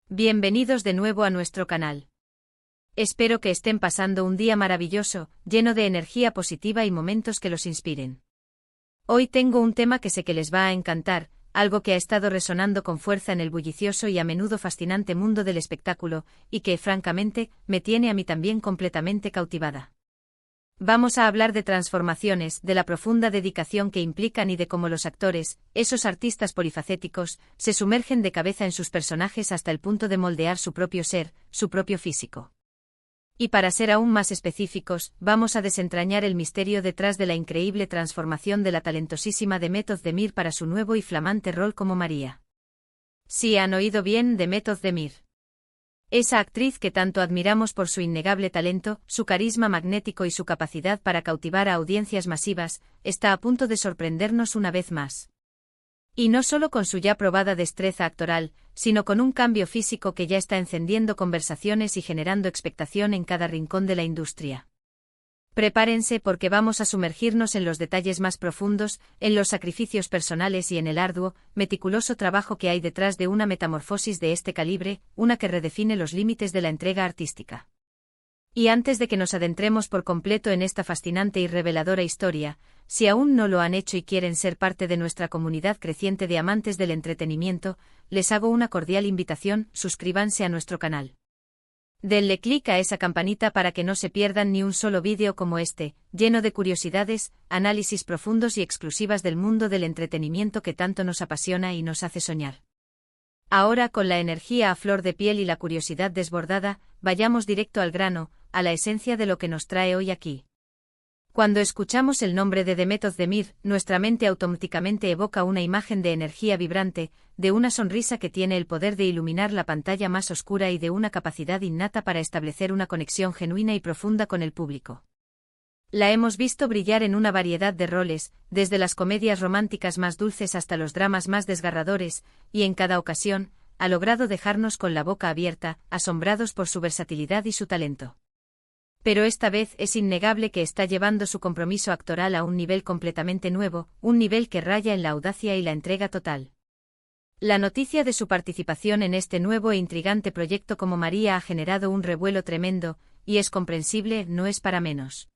Bienvenidos de nuevo a nuestro canal. Espero que estén pasando un día maravilloso, lleno de energía positiva y momentos que los inspiren. Hoy tengo un tema que sé que les va a encantar, algo que ha estado resonando con fuerza en el bullicioso y a menudo fascinante mundo del espectáculo, y que, francamente, me tiene a mí también completamente cautivada. Vamos a hablar de transformaciones, de la profunda dedicación que implican y de cómo los actores, esos artistas polifacéticos, se sumergen de cabeza en sus personajes hasta el punto de moldear su propio ser, su propio físico. Y para ser aún más específicos, vamos a desentrañar el misterio detrás de la increíble transformación de la talentosísima Demet Özdemir para su nuevo y flamante rol como María. Sí, han oído bien, Demet Özdemir. Esa actriz que tanto admiramos por su innegable talento, su carisma magnético y su capacidad para cautivar a audiencias masivas, está a punto de sorprendernos una vez más. Y no solo con su ya probada destreza actoral, sino con un cambio físico que ya está encendiendo conversaciones y generando expectación en cada rincón de la industria. Prepárense porque vamos a sumergirnos en los detalles más profundos, en los sacrificios personales y en el arduo, meticuloso trabajo que hay detrás de una metamorfosis de este calibre, una que redefine los límites de la entrega artística. Y antes de que nos adentremos por completo en esta fascinante y reveladora historia, si aún no lo han hecho y quieren ser parte de nuestra comunidad creciente de amantes del entretenimiento, les hago una cordial invitación: suscríbanse a nuestro canal. Denle clic a esa campanita para que no se pierdan ni un solo vídeo como este, lleno de curiosidades, análisis profundos y exclusivas del mundo del entretenimiento que tanto nos apasiona y nos hace soñar. Ahora, con la energía a flor de piel y la curiosidad desbordada, vayamos directo al grano, a la esencia de lo que nos trae hoy aquí. Cuando escuchamos el nombre de Demet Özdemir, nuestra mente automáticamente evoca una imagen de energía vibrante, de una sonrisa que tiene el poder de iluminar la pantalla más oscura y de una capacidad innata para establecer una conexión genuina y profunda con el público. La hemos visto brillar en una variedad de roles, desde las comedias románticas más dulces hasta los dramas más desgarradores, y en cada ocasión, ha logrado dejarnos con la boca abierta, asombrados por su versatilidad y su talento. Pero esta vez es innegable que está llevando su compromiso actoral a un nivel completamente nuevo, un nivel que raya en la audacia y la entrega total. La noticia de su participación en este nuevo e intrigante proyecto como María ha generado un revuelo tremendo, y es comprensible, no es para menos.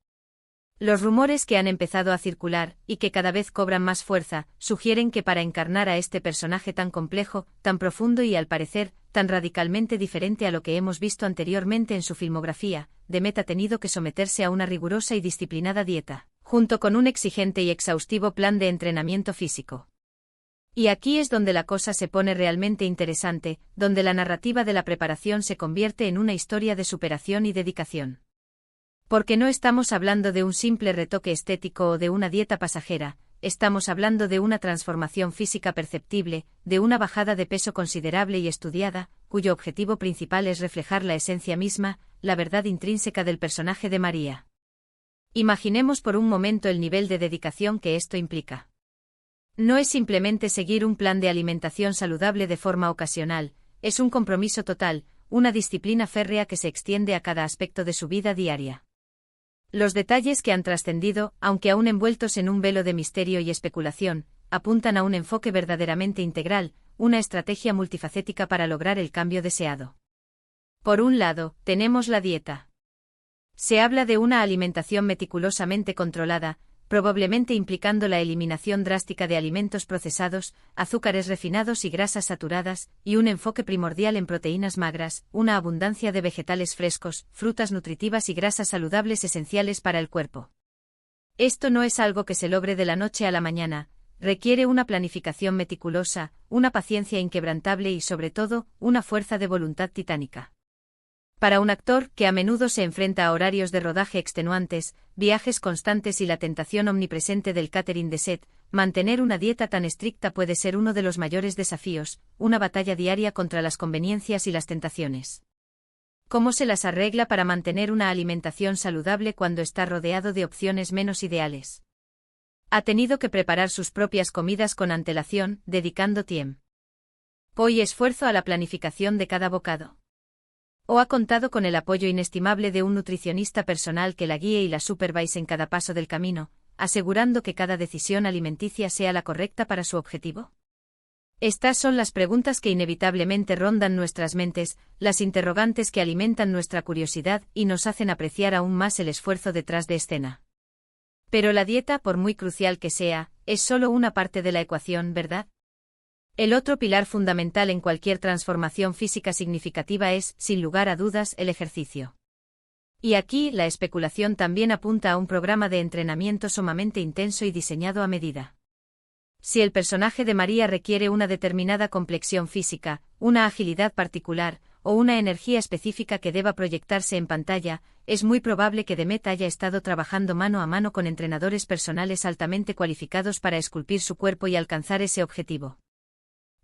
Los rumores que han empezado a circular, y que cada vez cobran más fuerza, sugieren que para encarnar a este personaje tan complejo, tan profundo y al parecer, tan radicalmente diferente a lo que hemos visto anteriormente en su filmografía, Demet ha tenido que someterse a una rigurosa y disciplinada dieta, junto con un exigente y exhaustivo plan de entrenamiento físico. Y aquí es donde la cosa se pone realmente interesante, donde la narrativa de la preparación se convierte en una historia de superación y dedicación. Porque no estamos hablando de un simple retoque estético o de una dieta pasajera, estamos hablando de una transformación física perceptible, de una bajada de peso considerable y estudiada, cuyo objetivo principal es reflejar la esencia misma, la verdad intrínseca del personaje de María. Imaginemos por un momento el nivel de dedicación que esto implica. No es simplemente seguir un plan de alimentación saludable de forma ocasional, es un compromiso total, una disciplina férrea que se extiende a cada aspecto de su vida diaria. Los detalles que han trascendido, aunque aún envueltos en un velo de misterio y especulación, apuntan a un enfoque verdaderamente integral, una estrategia multifacética para lograr el cambio deseado. Por un lado, tenemos la dieta. Se habla de una alimentación meticulosamente controlada, probablemente implicando la eliminación drástica de alimentos procesados, azúcares refinados y grasas saturadas, y un enfoque primordial en proteínas magras, una abundancia de vegetales frescos, frutas nutritivas y grasas saludables esenciales para el cuerpo. Esto no es algo que se logre de la noche a la mañana, requiere una planificación meticulosa, una paciencia inquebrantable y sobre todo, una fuerza de voluntad titánica. Para un actor que a menudo se enfrenta a horarios de rodaje extenuantes, viajes constantes y la tentación omnipresente del catering de set, mantener una dieta tan estricta puede ser uno de los mayores desafíos, una batalla diaria contra las conveniencias y las tentaciones. ¿Cómo se las arregla para mantener una alimentación saludable cuando está rodeado de opciones menos ideales? Ha tenido que preparar sus propias comidas con antelación, dedicando tiempo y esfuerzo a la planificación de cada bocado. ¿O ha contado con el apoyo inestimable de un nutricionista personal que la guíe y la supervise en cada paso del camino, asegurando que cada decisión alimenticia sea la correcta para su objetivo? Estas son las preguntas que inevitablemente rondan nuestras mentes, las interrogantes que alimentan nuestra curiosidad y nos hacen apreciar aún más el esfuerzo detrás de escena. Pero la dieta, por muy crucial que sea, es solo una parte de la ecuación, ¿verdad? El otro pilar fundamental en cualquier transformación física significativa es, sin lugar a dudas, el ejercicio. Y aquí, la especulación también apunta a un programa de entrenamiento sumamente intenso y diseñado a medida. Si el personaje de María requiere una determinada complexión física, una agilidad particular, o una energía específica que deba proyectarse en pantalla, es muy probable que Demet haya estado trabajando mano a mano con entrenadores personales altamente cualificados para esculpir su cuerpo y alcanzar ese objetivo.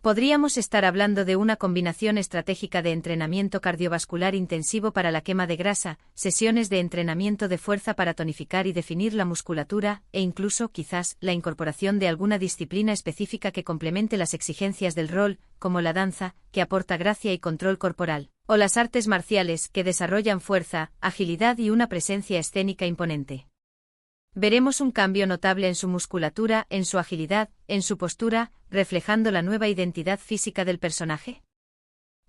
Podríamos estar hablando de una combinación estratégica de entrenamiento cardiovascular intensivo para la quema de grasa, sesiones de entrenamiento de fuerza para tonificar y definir la musculatura, e incluso, quizás, la incorporación de alguna disciplina específica que complemente las exigencias del rol, como la danza, que aporta gracia y control corporal, o las artes marciales, que desarrollan fuerza, agilidad y una presencia escénica imponente. Veremos un cambio notable en su musculatura, en su agilidad, en su postura, reflejando la nueva identidad física del personaje.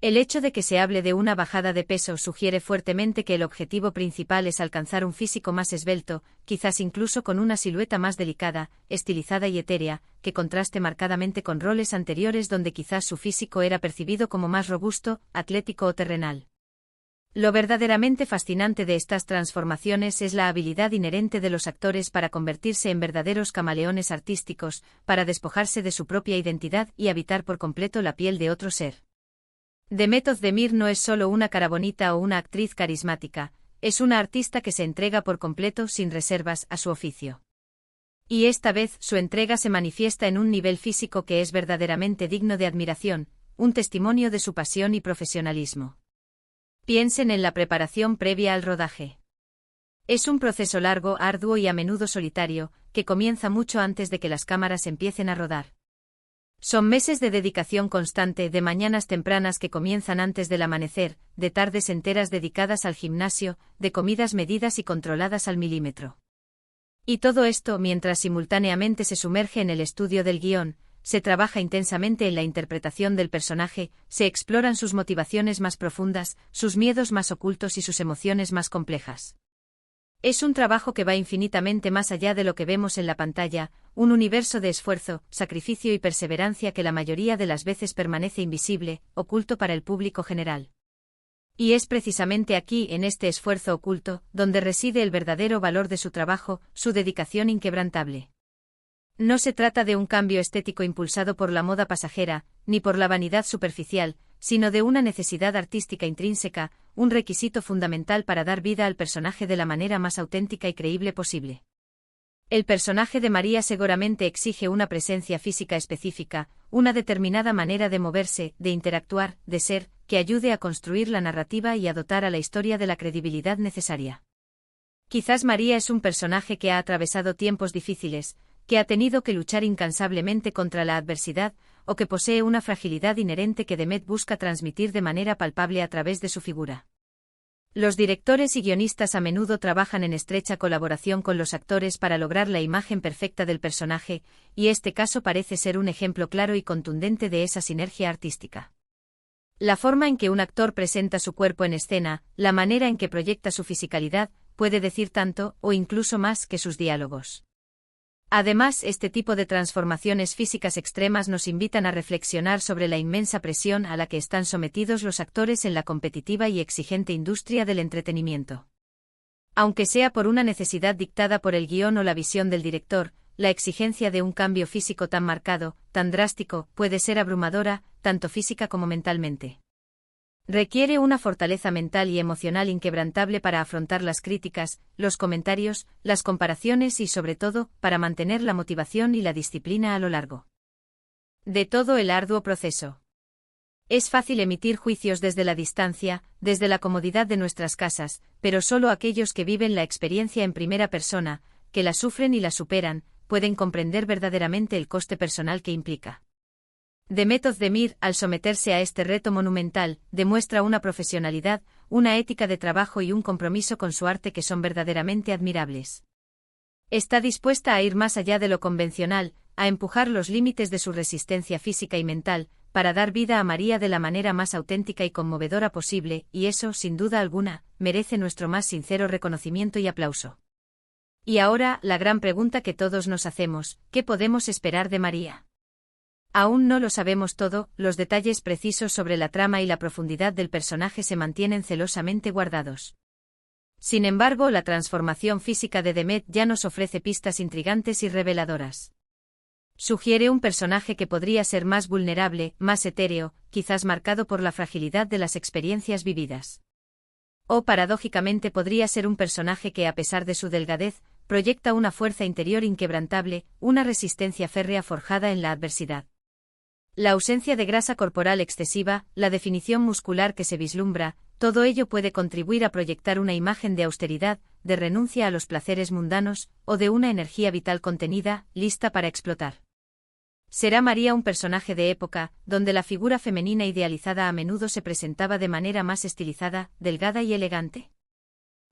El hecho de que se hable de una bajada de peso sugiere fuertemente que el objetivo principal es alcanzar un físico más esbelto, quizás incluso con una silueta más delicada, estilizada y etérea, que contraste marcadamente con roles anteriores donde quizás su físico era percibido como más robusto, atlético o terrenal. Lo verdaderamente fascinante de estas transformaciones es la habilidad inherente de los actores para convertirse en verdaderos camaleones artísticos, para despojarse de su propia identidad y habitar por completo la piel de otro ser. Demet Özdemir no es solo una cara bonita o una actriz carismática, es una artista que se entrega por completo, sin reservas, a su oficio. Y esta vez su entrega se manifiesta en un nivel físico que es verdaderamente digno de admiración, un testimonio de su pasión y profesionalismo. Piensen en la preparación previa al rodaje. Es un proceso largo, arduo y a menudo solitario, que comienza mucho antes de que las cámaras empiecen a rodar. Son meses de dedicación constante, de mañanas tempranas que comienzan antes del amanecer, de tardes enteras dedicadas al gimnasio, de comidas medidas y controladas al milímetro. Y todo esto mientras simultáneamente se sumerge en el estudio del guión, se trabaja intensamente en la interpretación del personaje, se exploran sus motivaciones más profundas, sus miedos más ocultos y sus emociones más complejas. Es un trabajo que va infinitamente más allá de lo que vemos en la pantalla, un universo de esfuerzo, sacrificio y perseverancia que la mayoría de las veces permanece invisible, oculto para el público general. Y es precisamente aquí, en este esfuerzo oculto, donde reside el verdadero valor de su trabajo, su dedicación inquebrantable. No se trata de un cambio estético impulsado por la moda pasajera, ni por la vanidad superficial, sino de una necesidad artística intrínseca, un requisito fundamental para dar vida al personaje de la manera más auténtica y creíble posible. El personaje de María seguramente exige una presencia física específica, una determinada manera de moverse, de interactuar, de ser, que ayude a construir la narrativa y a dotar a la historia de la credibilidad necesaria. Quizás María es un personaje que ha atravesado tiempos difíciles, que ha tenido que luchar incansablemente contra la adversidad, o que posee una fragilidad inherente que Demet busca transmitir de manera palpable a través de su figura. Los directores y guionistas a menudo trabajan en estrecha colaboración con los actores para lograr la imagen perfecta del personaje, y este caso parece ser un ejemplo claro y contundente de esa sinergia artística. La forma en que un actor presenta su cuerpo en escena, la manera en que proyecta su fisicalidad, puede decir tanto, o incluso más, que sus diálogos. Además, este tipo de transformaciones físicas extremas nos invitan a reflexionar sobre la inmensa presión a la que están sometidos los actores en la competitiva y exigente industria del entretenimiento. Aunque sea por una necesidad dictada por el guión o la visión del director, la exigencia de un cambio físico tan marcado, tan drástico, puede ser abrumadora, tanto física como mentalmente. Requiere una fortaleza mental y emocional inquebrantable para afrontar las críticas, los comentarios, las comparaciones y sobre todo, para mantener la motivación y la disciplina a lo largo de todo el arduo proceso. Es fácil emitir juicios desde la distancia, desde la comodidad de nuestras casas, pero solo aquellos que viven la experiencia en primera persona, que la sufren y la superan, pueden comprender verdaderamente el coste personal que implica. Demet Özdemir, al someterse a este reto monumental, demuestra una profesionalidad, una ética de trabajo y un compromiso con su arte que son verdaderamente admirables. Está dispuesta a ir más allá de lo convencional, a empujar los límites de su resistencia física y mental, para dar vida a María de la manera más auténtica y conmovedora posible, y eso, sin duda alguna, merece nuestro más sincero reconocimiento y aplauso. Y ahora, la gran pregunta que todos nos hacemos: ¿qué podemos esperar de María? Aún no lo sabemos todo, los detalles precisos sobre la trama y la profundidad del personaje se mantienen celosamente guardados. Sin embargo, la transformación física de Demet ya nos ofrece pistas intrigantes y reveladoras. Sugiere un personaje que podría ser más vulnerable, más etéreo, quizás marcado por la fragilidad de las experiencias vividas. O paradójicamente podría ser un personaje que, a pesar de su delgadez, proyecta una fuerza interior inquebrantable, una resistencia férrea forjada en la adversidad. La ausencia de grasa corporal excesiva, la definición muscular que se vislumbra, todo ello puede contribuir a proyectar una imagen de austeridad, de renuncia a los placeres mundanos, o de una energía vital contenida, lista para explotar. ¿Será María un personaje de época, donde la figura femenina idealizada a menudo se presentaba de manera más estilizada, delgada y elegante?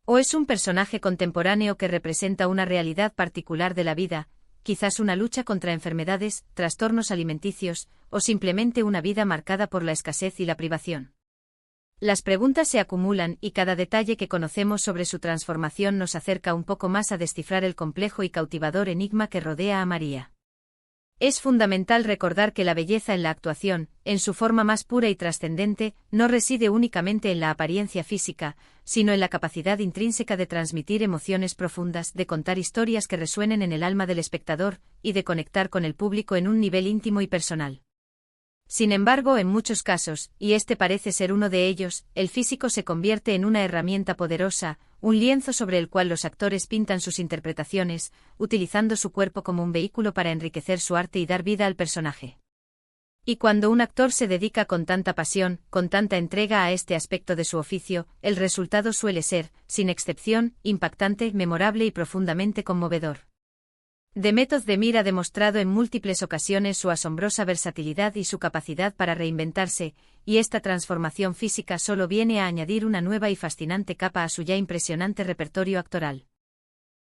¿O es un personaje contemporáneo que representa una realidad particular de la vida, quizás una lucha contra enfermedades, trastornos alimenticios, o simplemente una vida marcada por la escasez y la privación? Las preguntas se acumulan y cada detalle que conocemos sobre su transformación nos acerca un poco más a descifrar el complejo y cautivador enigma que rodea a María. Es fundamental recordar que la belleza en la actuación, en su forma más pura y trascendente, no reside únicamente en la apariencia física, sino en la capacidad intrínseca de transmitir emociones profundas, de contar historias que resuenen en el alma del espectador, y de conectar con el público en un nivel íntimo y personal. Sin embargo, en muchos casos, y este parece ser uno de ellos, el físico se convierte en una herramienta poderosa, un lienzo sobre el cual los actores pintan sus interpretaciones, utilizando su cuerpo como un vehículo para enriquecer su arte y dar vida al personaje. Y cuando un actor se dedica con tanta pasión, con tanta entrega a este aspecto de su oficio, el resultado suele ser, sin excepción, impactante, memorable y profundamente conmovedor. Demet Özdemir ha demostrado en múltiples ocasiones su asombrosa versatilidad y su capacidad para reinventarse, y esta transformación física solo viene a añadir una nueva y fascinante capa a su ya impresionante repertorio actoral.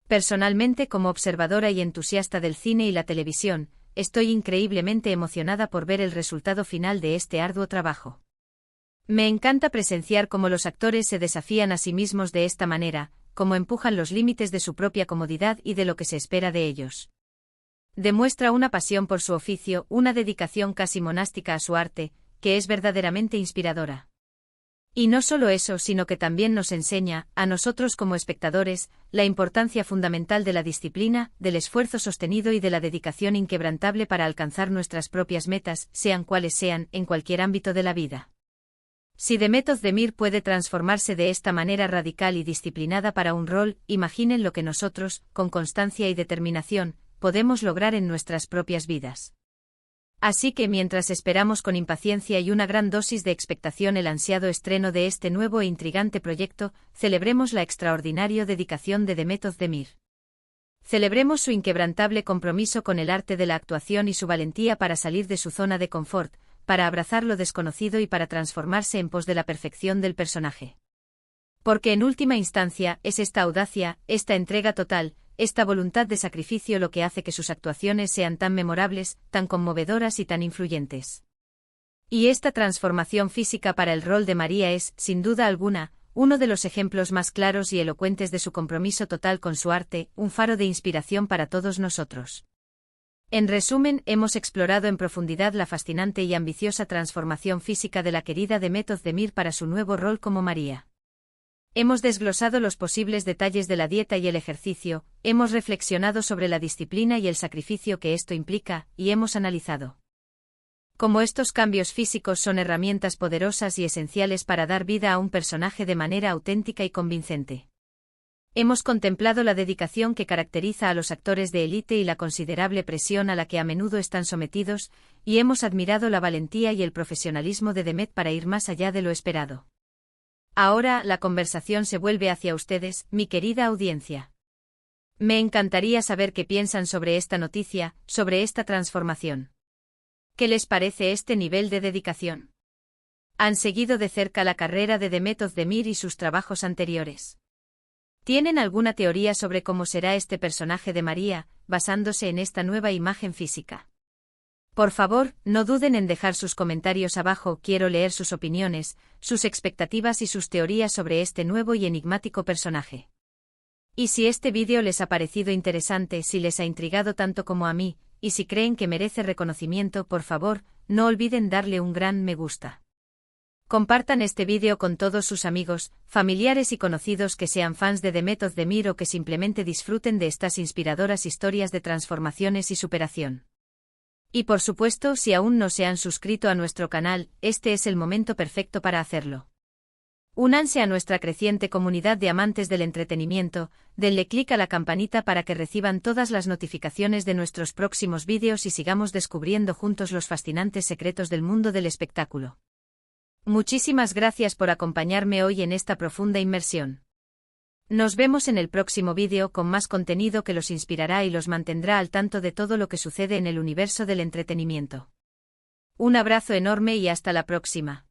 Personalmente, como observadora y entusiasta del cine y la televisión, estoy increíblemente emocionada por ver el resultado final de este arduo trabajo. Me encanta presenciar cómo los actores se desafían a sí mismos de esta manera, cómo empujan los límites de su propia comodidad y de lo que se espera de ellos. Demuestra una pasión por su oficio, una dedicación casi monástica a su arte, que es verdaderamente inspiradora. Y no solo eso, sino que también nos enseña, a nosotros como espectadores, la importancia fundamental de la disciplina, del esfuerzo sostenido y de la dedicación inquebrantable para alcanzar nuestras propias metas, sean cuales sean, en cualquier ámbito de la vida. Si Demet Özdemir puede transformarse de esta manera radical y disciplinada para un rol, imaginen lo que nosotros, con constancia y determinación, podemos lograr en nuestras propias vidas. Así que mientras esperamos con impaciencia y una gran dosis de expectación el ansiado estreno de este nuevo e intrigante proyecto, celebremos la extraordinaria dedicación de Demet Özdemir. Celebremos su inquebrantable compromiso con el arte de la actuación y su valentía para salir de su zona de confort, para abrazar lo desconocido y para transformarse en pos de la perfección del personaje. Porque en última instancia, es esta audacia, esta entrega total, esta voluntad de sacrificio lo que hace que sus actuaciones sean tan memorables, tan conmovedoras y tan influyentes. Y esta transformación física para el rol de María es, sin duda alguna, uno de los ejemplos más claros y elocuentes de su compromiso total con su arte, un faro de inspiración para todos nosotros. En resumen, hemos explorado en profundidad la fascinante y ambiciosa transformación física de la querida Demet Özdemir para su nuevo rol como María. Hemos desglosado los posibles detalles de la dieta y el ejercicio, hemos reflexionado sobre la disciplina y el sacrificio que esto implica, y hemos analizado cómo estos cambios físicos son herramientas poderosas y esenciales para dar vida a un personaje de manera auténtica y convincente. Hemos contemplado la dedicación que caracteriza a los actores de élite y la considerable presión a la que a menudo están sometidos, y hemos admirado la valentía y el profesionalismo de Demet para ir más allá de lo esperado. Ahora, la conversación se vuelve hacia ustedes, mi querida audiencia. Me encantaría saber qué piensan sobre esta noticia, sobre esta transformación. ¿Qué les parece este nivel de dedicación? ¿Han seguido de cerca la carrera de Demet Özdemir y sus trabajos anteriores? ¿Tienen alguna teoría sobre cómo será este personaje de María, basándose en esta nueva imagen física? Por favor, no duden en dejar sus comentarios abajo, quiero leer sus opiniones, sus expectativas y sus teorías sobre este nuevo y enigmático personaje. Y si este vídeo les ha parecido interesante, si les ha intrigado tanto como a mí, y si creen que merece reconocimiento, por favor, no olviden darle un gran me gusta. Compartan este vídeo con todos sus amigos, familiares y conocidos que sean fans de The Method de Mir o que simplemente disfruten de estas inspiradoras historias de transformaciones y superación. Y por supuesto, si aún no se han suscrito a nuestro canal, este es el momento perfecto para hacerlo. Únanse a nuestra creciente comunidad de amantes del entretenimiento, denle clic a la campanita para que reciban todas las notificaciones de nuestros próximos vídeos y sigamos descubriendo juntos los fascinantes secretos del mundo del espectáculo. Muchísimas gracias por acompañarme hoy en esta profunda inmersión. Nos vemos en el próximo vídeo con más contenido que los inspirará y los mantendrá al tanto de todo lo que sucede en el universo del entretenimiento. Un abrazo enorme y hasta la próxima.